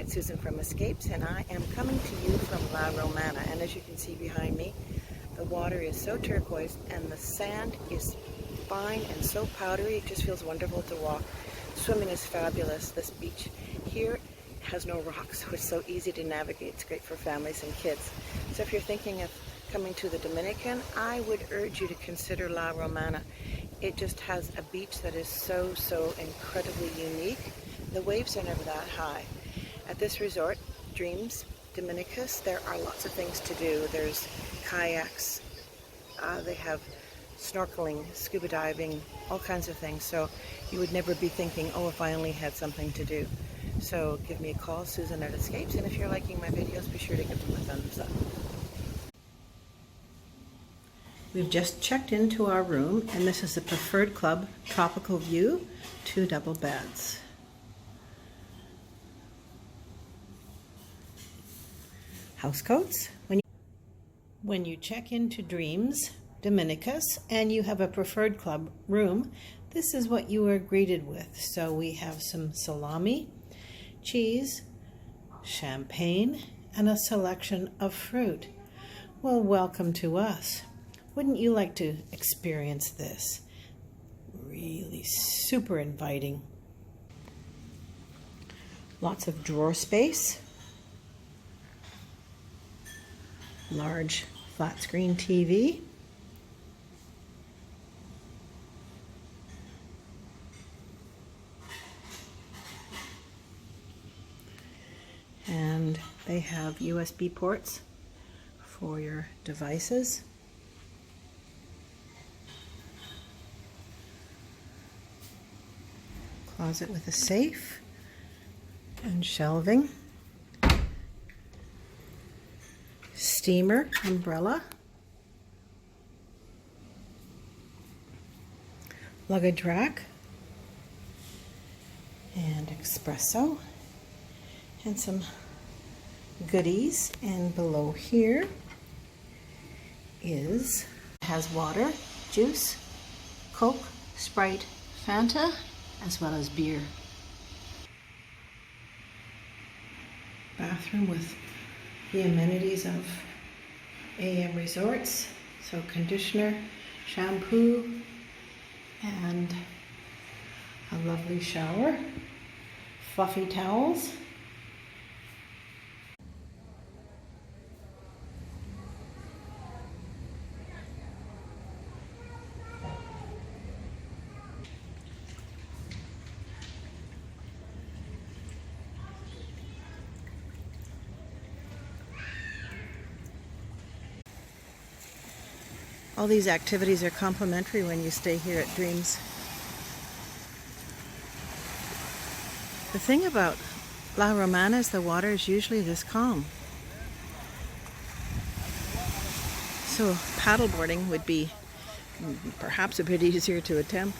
it's Susan from Escapes, and I am coming to you from La Romana. And as you can see behind me, the water is so turquoise and the sand is fine and so powdery, it just feels wonderful to walk. Swimming is fabulous. This beach here has no rocks, so it's so easy to navigate. It's great for families and kids. So if you're thinking of coming to the Dominican, I would urge you to consider La Romana. It just has a beach that is so incredibly unique. The waves are never that high. At this resort, Dreams, Dominicus, there are lots of things to do. There's kayaks, they have snorkeling, scuba diving, all kinds of things. So you would never be thinking, oh, if I only had something to do. So give me a call, Susan at Escapes, and if you're liking my videos, be sure to give them a thumbs up. We've just checked into our room, and this is the Preferred Club Tropical View, 2 double beds. House coats. When you check into Dreams, Dominicus, and you have a Preferred Club room, this is what you are greeted with. So we have some salami, cheese, champagne, and a selection of fruit. Well, welcome to us. Wouldn't you like to experience this? Really super inviting. Lots of drawer space. Large flat screen TV. And they have USB ports for your devices. Closet with a safe and shelving. Steamer umbrella. Luggage rack. And espresso. And some goodies. And below here has water, juice, Coke, Sprite, Fanta, as well as beer. Bathroom with the amenities of AM Resorts. So conditioner, shampoo, and a lovely shower. Fluffy towels. All these activities are complimentary when you stay here at Dreams. The thing about La Romana is the water is usually this calm. So paddleboarding would be perhaps a bit easier to attempt.